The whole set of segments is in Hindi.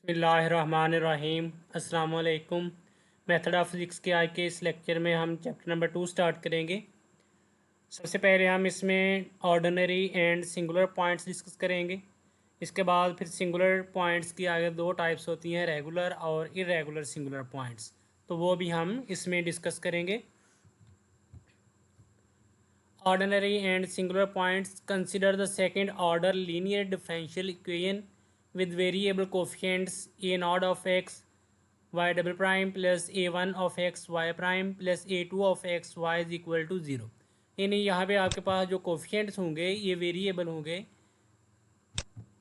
बिस्मिल्लाहिर्रहमानिर्रहीम। अस्सलाम वालेकुम। मेथड ऑफ फिज़िक्स के आज के इस लेक्चर में हम चैप्टर नंबर 2 स्टार्ट करेंगे। सबसे पहले हम इसमें ordinary and singular points discuss करेंगे। इसके बाद फिर सिंगुलर पॉइंट्स की आगे दो टाइप्स होती हैं, रेगुलर और इरेगुलर सिंगुलर पॉइंट्स, तो वो भी हम इसमें डिस्कस करेंगे। Ordinary and singular points, consider the second order linear differential equation with variable coefficients a naught of x y double prime plus a1 of x y prime plus a2 of x y is equal to 0। यानी यहाँ पे आपके पास जो कोफिशेंट्स होंगे ये वेरिएबल होंगे,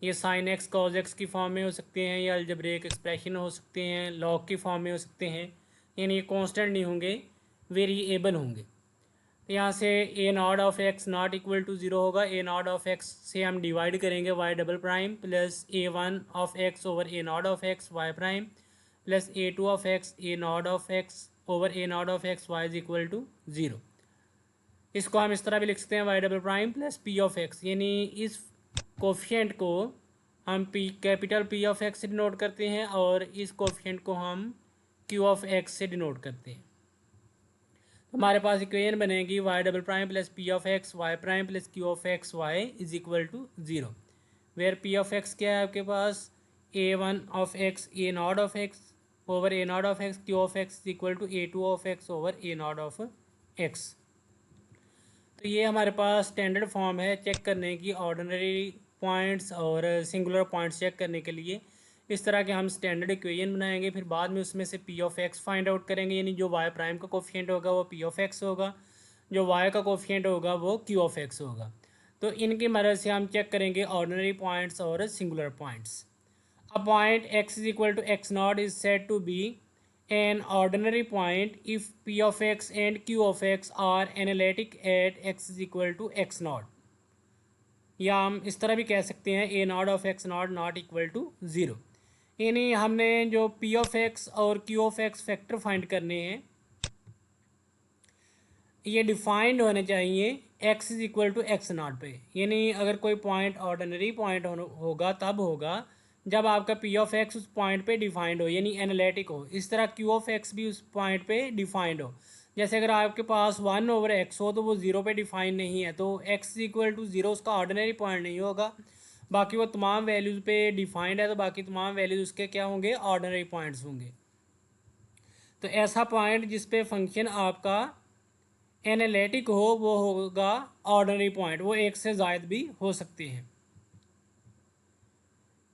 ये साइन एक्स कॉज एक्स की फॉर्म में हो सकते हैं, या अलजेब्रिक एक्सप्रेशन हो सकते हैं, लॉग की फॉर्म में हो सकते हैं। यानी ये कांस्टेंट नहीं होंगे, वेरिएबल होंगे। तो यहाँ से a naught of x not equal to zero होगा। ए नॉट ऑफ एक्स से हम डिवाइड करेंगे y double prime plus a one of x over A naught of x y prime plus a two of x a naught of x over A naught of x y is equal to zero. इसको हम इस तरह भी लिख सकते हैं y double prime plus p of x, यानी इस कोफिशेंट को हम p capital p of x से डिनोट करते हैं और इस कोफिशेंट को हम क्यू ऑफ एक्स से डिनोट करते हैं। हमारे पास इक्वेशन बनेगी y double prime plus p of x y prime plus q of x y is equal to zero, where p of x क्या है आपके पास, a one of x a naught of x over A naught of x, Q of X is equal to A two of x over A naught of X. तो ये हमारे पास स्टैंडर्ड फॉर्म है चेक करने की, ऑर्डिनरी पॉइंट्स और सिंगुलर पॉइंट्स चेक करने के लिए। इस तरह के हम स्टैंडर्ड इक्वेशन बनाएंगे, फिर बाद में उसमें से p of x find out करेंगे, यानी जो वाई प्राइम का कोफिशिएंट होगा वो पी ऑफ एक्स होगा, जो वाई का कोफिशिएंट होगा वो क्यू ऑफ एक्स होगा। तो इनकी मदद से हम चेक करेंगे ऑर्डिनरी पॉइंट्स और singular points. A point x is equal to x naught is said to be an ordinary point if p of x and q of x are analytic at x is equal to x naught, या हम इस तरह भी कह सकते हैं a naught of x naught not equal to zero. यानी हमने जो p ऑफ x और q of x factor find करने हैं ये डिफाइंड होने चाहिए x is equal to x naught पे। यानी अगर कोई पॉइंट ऑर्डिनरी पॉइंट होगा तब होगा जब आपका पी ऑफ एक्स उस पॉइंट पे डिफाइंड हो, यानी एनालिटिक हो। इस तरह क्यू ऑफ एक्स भी उस पॉइंट पे डिफाइंड हो। जैसे अगर आपके पास वन ओवर एक्स हो तो वो ज़ीरो पे डिफाइंड नहीं है, तो एक्स इक्वल टू ज़ीरो उसका ऑर्डिनरी पॉइंट नहीं होगा। बाकी वो तमाम वैल्यूज़ पे डिफाइंड है, तो बाकी तमाम वैल्यूज़ उसके क्या होंगे, ऑर्डिनरी पॉइंट्स होंगे। तो ऐसा पॉइंट जिस पे फंक्शन आपका एनालिटिक हो वो होगा ऑर्डिनरी पॉइंट, वो एक से ज़ायद भी हो सकते हैं।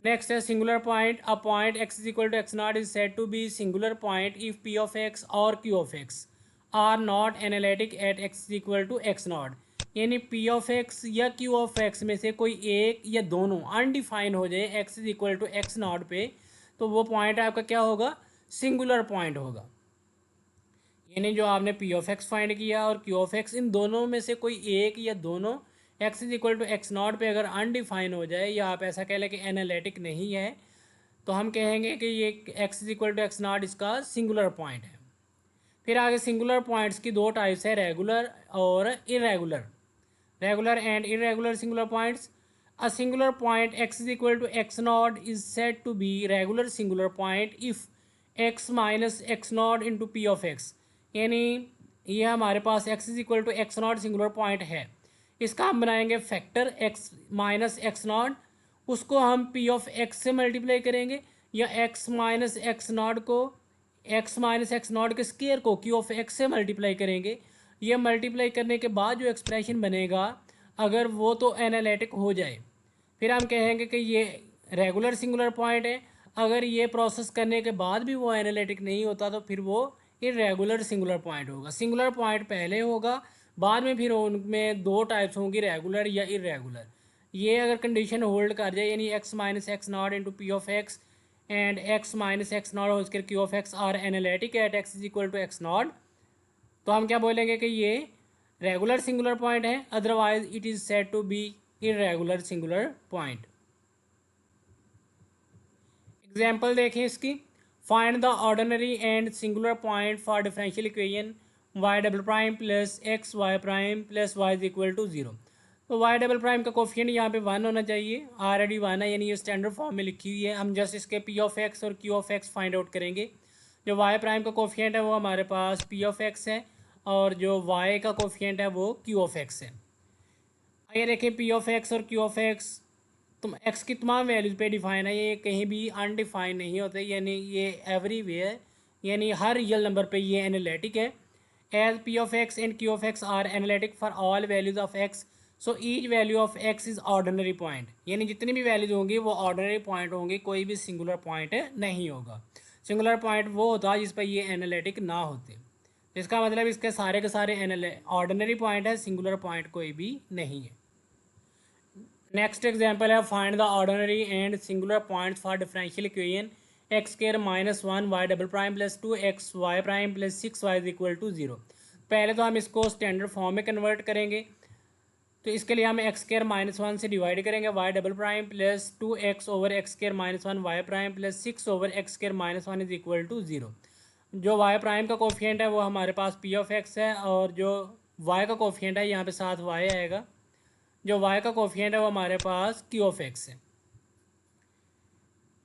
नेक्स्ट है singular point. A point x is equal to x naught is said to be singular point if p of x और q of x are not analytic at x is equal to x naught. यानी पी ऑफ एक्स या क्यू ऑफ एक्स में से कोई एक या दोनों अनडिफाइन हो जाए x is equal to x naught पे, तो वो पॉइंट आपका क्या होगा, सिंगुलर पॉइंट होगा। यानी जो आपने पी ऑफ एक्स फाइंड किया और क्यू ऑफ एक्स, इन दोनों में से कोई एक या दोनों X is equal to x naught पे अगर अनडिफाइन हो जाए, या आप ऐसा कह लें कि एनालिटिक नहीं है, तो हम कहेंगे कि ये x is equal to x naught इसका सिंगुलर पॉइंट है। फिर आगे सिंगुलर पॉइंट्स की दो टाइप्स है, रेगुलर और irregular. Regular and irregular singular points. A singular point x is equal to x naught is said to be regular singular point if x minus x naught into p of x. यानी ये हमारे पास x is equal to x naught singular point है, इसका हम बनाएंगे factor x minus x naught, उसको हम पी ऑफ एक्स से मल्टीप्लाई करेंगे, या एक्स माइनस एक्स नॉट को एक्स माइनस एक्स नॉट के स्केयर को क्यू ऑफ एक्स से मल्टीप्लाई करेंगे। ये मल्टीप्लाई करने के बाद जो एक्सप्रेशन बनेगा अगर वो तो एनालिटिक हो जाए, फिर हम कहेंगे कि ये रेगुलर सिंगुलर पॉइंट है। अगर ये प्रोसेस करने के बाद भी वो एनालिटिक नहीं होता तो फिर वो इरेगुलर सिंगुलर पॉइंट होगा। सिंगुलर पॉइंट पहले होगा, बाद में फिर उनमें दो टाइप्स होंगी, रेगुलर या इरेगुलर। ये अगर कंडीशन होल्ड कर जाए, यानी x minus x naught into p of x and x minus x naught हो उसके q of x are analytic at x is equal to x naught, तो हम क्या बोलेंगे कि ये रेगुलर सिंगुलर पॉइंट है, otherwise it is said to be irregular singular point. Example देखें इसकी। Find the ordinary and singular point for differential equation y double prime plus x y prime plus y is equal to zero. तो वाई डबल प्राइम का कोफिशिएंट यहाँ पे 1 होना चाहिए, ऑलरेडी 1 है, यानी ये स्टैंडर्ड फॉर्म में लिखी हुई है। हम जस्ट इसके पी ऑफ एक्स और q of x find out करेंगे। जो वाई प्राइम का कोफिशिएंट है वो हमारे पास पी ऑफ एक्स है, और जो वाई का कोफिशिएंट है वो क्यू ऑफ एक्स है। आइए देखें पी ऑफ एक्स और क्यू ऑफ एक्स तुम एक्स की तमाम वैल्यूज़ पे डिफाइन है, ये कहीं भी अनडिफाइन नहीं होते, यानी ये एवरीवेयर, यानी हर रियल नंबर पे ये एनालिटिक है। As p of x and q of x are analytic for all values of x, so each value of x is ordinary point, यानी जितनी भी वैल्यूज होंगी वो ऑर्डिनरी पॉइंट होंगी, कोई भी सिंगुलर पॉइंट नहीं होगा। सिंगुलर पॉइंट वो होता है जिस पर ये एनालिटिक ना होते, इसका मतलब इसके सारे के सारे ऑर्डिनरी पॉइंट है, सिंगुलर पॉइंट कोई भी नहीं है। नेक्स्ट एग्जाम्पल है find the ordinary and singular points for differential equation x square minus 1 y double prime plus 2 x y prime plus 6 y is equal to 0। पहले तो हम इसको स्टैंडर्ड फॉर्म में कन्वर्ट करेंगे, तो इसके लिए हम एक्स स्क्वायर माइनस 1 से डिवाइड करेंगे y double prime plus 2 x over x square minus 1 y prime plus 6 over x square minus 1 is equal to 0। जो वाई प्राइम का कोफिशिएंट है वो हमारे पास पी ऑफ एक्स है, और जो वाई का कोफिशिएंट है यहाँ पे साथ वाई आएगा, जो y का कोफिशिएंट है वो हमारे पास q ऑफ x है।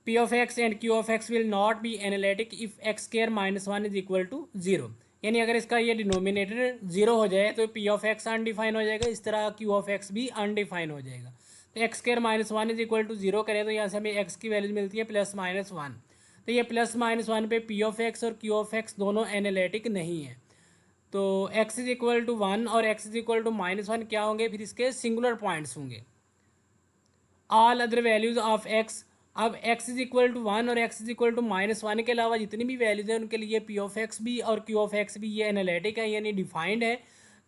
p of x and q of x will not be analytic if x square minus 1 is equal to 0, यानी अगर इसका ये डिनोमिनेटर 0 हो जाए तो p ऑफ x अनडिफाइन हो जाएगा, इस तरह q ऑफ x भी अनडिफाइन हो जाएगा। तो x square minus 1 is equal to 0 करें तो यहाँ से हमें x की वैल्यू मिलती है प्लस माइनस 1, तो ये प्लस माइनस 1 पे p ऑफ x और q ऑफ x दोनों एनालिटिक नहीं है। तो x इज इक्वल टू 1 और x is equal to minus 1 क्या होंगे, फिर इसके सिंगुलर पॉइंट्स होंगे। All other values of x, अब x इज इक्वल टू 1 और x is equal to minus 1 के अलावा जितनी भी वैल्यूज हैं उनके लिए p ऑफ x भी और q ऑफ x भी ये एनालिटिक है, यानी डिफाइंड है।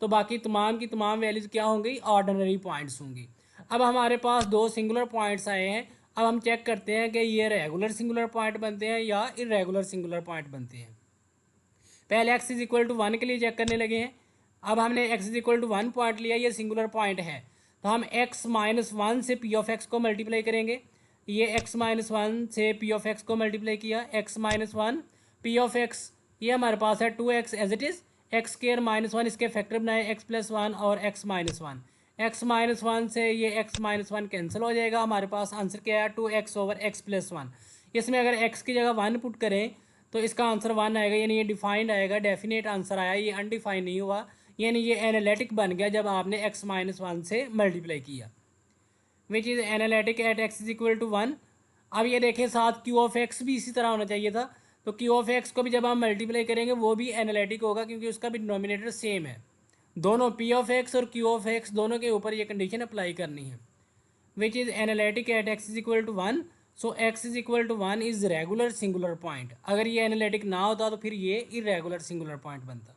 तो बाकी तमाम की तमाम वैल्यूज क्या होंगी, ऑर्डिनरी पॉइंट्स होंगी। अब हमारे पास दो सिंगुलर पॉइंट्स आए हैं, अब हम चेक करते हैं कि ये रेगुलर सिंगुलर पॉइंट बनते हैं या इरेगुलर सिंगुलर पॉइंट बनते हैं। पहले x इज इक्वल टू 1 के लिए चेक करने लगे हैं। अब हमने x is equal to 1 point लिया, ये सिंगुलर पॉइंट है, तो हम x माइनस 1 से p ऑफ x को मल्टीप्लाई करेंगे। ये x माइनस 1 से p ऑफ x को मल्टीप्लाई किया, x minus 1 p of x, ये हमारे पास है 2x as it is, x square minus 1 इसके फैक्टर बनाए x प्लस 1 और x माइनस 1, x माइनस 1 से ये x माइनस 1 कैंसिल हो जाएगा, हमारे पास आंसर क्या है 2x ओवर x प्लस 1। इसमें अगर x की जगह 1 पुट करें तो इसका आंसर 1 आएगा, यानी ये डिफाइंड आएगा, डेफिनेट आंसर आया, ये अनडिफाइंड नहीं हुआ, यानी ये एनालिटिक बन गया जब आपने x माइनस 1 से मल्टीप्लाई किया, which is analytic at x is equal to 1। अब ये देखें साथ q ऑफ x भी इसी तरह होना चाहिए था, तो q ऑफ x को भी जब हम मल्टीप्लाई करेंगे वो भी एनालिटिक होगा, क्योंकि उसका भी डिनोमिनेटर सेम है। दोनों p ऑफ x और q ऑफ x दोनों के ऊपर ये कंडीशन अप्लाई करनी है, which is analytic at x is equal to 1। So x is equal to 1 is regular singular point. अगर ये एनालिटिक ना होता तो फिर ये इरेगुलर सिंगुलर पॉइंट बनता।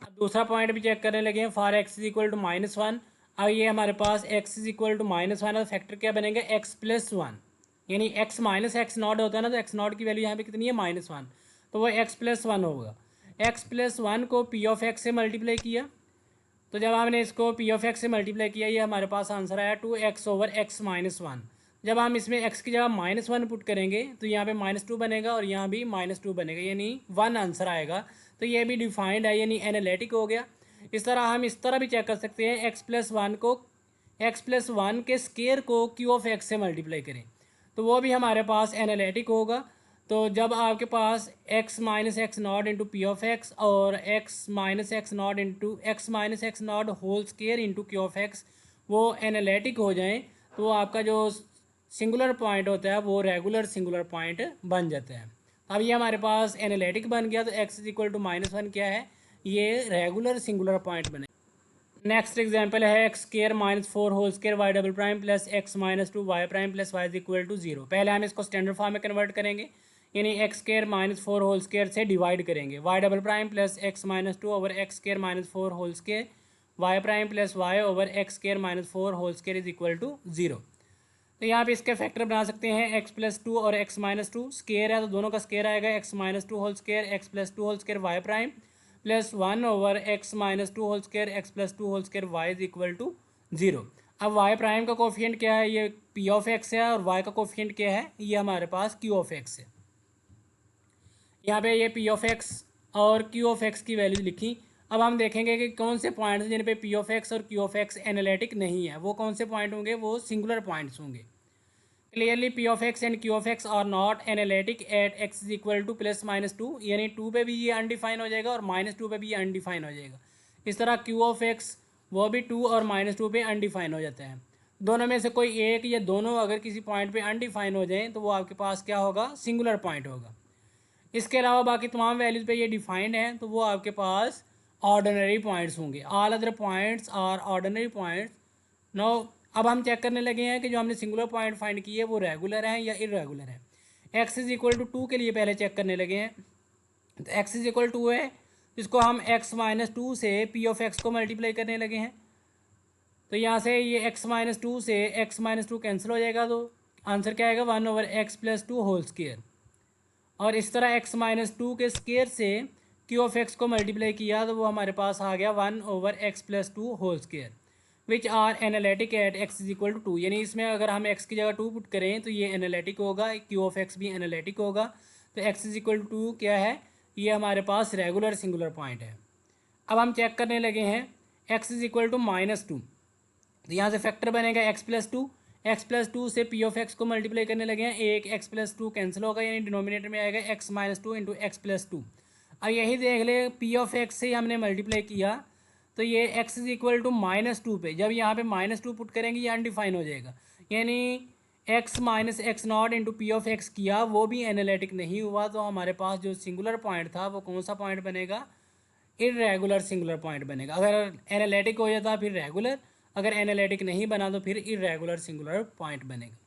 अब दूसरा पॉइंट भी चेक करने लगे हैं, for x is equal to minus 1। अब ये हमारे पास x is equal to minus 1 और फैक्टर क्या बनेगा x प्लस 1, यानी x माइनस एक्स नॉट होता है ना, तो x नॉट की वैल्यू यहाँ पे कितनी है माइनस 1, तो वो x प्लस 1 होगा। x प्लस 1 को p ऑफ x से मल्टीप्लाई किया, तो जब हमने इसको p ऑफ x से मल्टीप्लाई किया ये हमारे पास आंसर आया 2x ओवर x माइनस 1। जब हम इसमें x की जगह माइनस 1 पुट करेंगे तो यहाँ पे माइनस 2 बनेगा और यहाँ भी माइनस 2 बनेगा, यानी 1 आंसर आएगा, तो ये भी डिफाइंड है, यानी एनालिटिक हो गया। इस तरह हम इस तरह भी चेक कर सकते हैं, x प्लस 1 को x प्लस 1 के स्केयर को q ऑफ x से मल्टीप्लाई करें तो वो भी हमारे पास एनालिटिक होगा। तो जब आपके पास x minus x naught into p of x और x minus x naught into x minus x naught whole square into q of x वो एनालिटिक हो जाएं, तो आपका जो सिंगुलर पॉइंट होता है वो रेगुलर सिंगुलर पॉइंट बन जाता है। अब ये हमारे पास एनालिटिक बन गया, तो x is equal to minus 1 क्या है, ये रेगुलर सिंगुलर पॉइंट बने। नेक्स्ट एग्जाम्पल है x square minus 4 whole square y double prime plus x minus 2 y prime plus y is equal to 0। पहले हम इसको स्टैंडर्ड फॉर्म में कन्वर्ट करेंगे, यानी x square minus 4 whole square से डिवाइड करेंगे, y double prime plus x minus 2 over x square minus 4 whole square y prime plus y over x square minus 4 whole square is equal to 0। तो यहाँ पे इसके फैक्टर बना सकते हैं एक्स प्लस 2 और एक्स माइनस 2, स्केयर है तो दोनों का स्केयर आएगा, x minus 2 whole square x plus 2 whole square y prime plus 1 over x minus 2 whole square x plus 2 whole square y is equal to 0। अब वाई प्राइम का कोफिशिएंट क्या है, ये पी ऑफ एक्स है, और वाई का कोफिशिएंट क्या है, ये हमारे पास क्यू ऑफ एक्स है। यहाँ पे ये पी ऑफ एक्स और क्यू ऑफ एक्स की वैल्यूज लिखी। अब हम देखेंगे कि कौन से पॉइंट्स जिन पे पी ऑफ एक्स और क्यू ऑफ एक्स एनालिटिक नहीं है, वो कौन से पॉइंट होंगे, वो सिंगुलर पॉइंट्स होंगे। Clearly p of x and q of x are not analytic at x is equal to plus minus two, यानी टू पे भी ये अनडिफाइन हो जाएगा और माइनस टू पे भी ये अनडिफाइन हो जाएगा। इस तरह क्यू ऑफ एक्स वो भी टू और माइनस टू पे अनडिफाइन हो जाता है। दोनों में से कोई एक या दोनों अगर किसी पॉइंट पे अनडिफाइन हो जाए तो वो आपके पास क्या होगा, सिंगुलर पॉइंट होगा। इसके अलावा बाकी तमाम वैल्यूज़ पे ये डिफाइंड है तो वो आपके पास ऑर्डिनरी पॉइंट्स होंगे। All other points are ordinary points. No, अब हम चेक करने लगे हैं कि जो हमने सिंगुलर पॉइंट फाइंड किए वो रेगुलर हैं या इरेगुलर हैं। X is equal to two के लिए पहले चेक करने लगे हैं। तो एक्स इज इक्वल टू है, इसको हम एक्स माइनस टू से पी ऑफ एक्स को मल्टीप्लाई करने लगे हैं। तो यहाँ से ये एक्स माइनस टू से एक्स माइनस टू कैंसिल हो जाएगा, तो आंसर क्या आएगा, one over x plus two whole square. और इस तरह एक्स माइनस टू के स्क्वायर से क्यू ऑफ एक्स को मल्टीप्लाई किया तो वो हमारे पास आ गया one over x plus two whole square, which are analytic at x is equal to two. यानी इसमें अगर हम एक्स की जगह टू पुट करें तो ये एनालिटिक होगा, क्यू ऑफ एक्स भी एनालिटिक होगा। तो x is equal to two क्या है, ये हमारे पास रेगुलर सिंगुलर पॉइंट है। अब हम चेक करने लगे हैं x is equal to minus two, तो यहाँ से फैक्टर बनेगा x plus two. X plus two से पी ऑफ एक्स को मल्टीप्लाई करने लगे हैं, एक एक्स प्लस टू कैंसिल होगा, यानी डिनोमिनेटर में आएगा x minus two into x plus to. अब यही देख ले, पी ऑफ एक्स से हमने मल्टीप्लाई किया तो ये x is equal to minus two पे जब यहाँ पे माइनस टू पुट करेंगे ये अनडिफाइन हो जाएगा, यानी x minus x naught into p of x किया वो भी एनालिटिक नहीं हुआ। तो हमारे पास जो सिंगुलर पॉइंट था वो कौन सा पॉइंट बनेगा, इरेगुलर सिंगुलर पॉइंट बनेगा। अगर एनालिटिक हो जाता फिर रेगुलर, अगर एनालिटिक नहीं बना तो फिर इरेगुलर सिंगुलर पॉइंट बनेगा।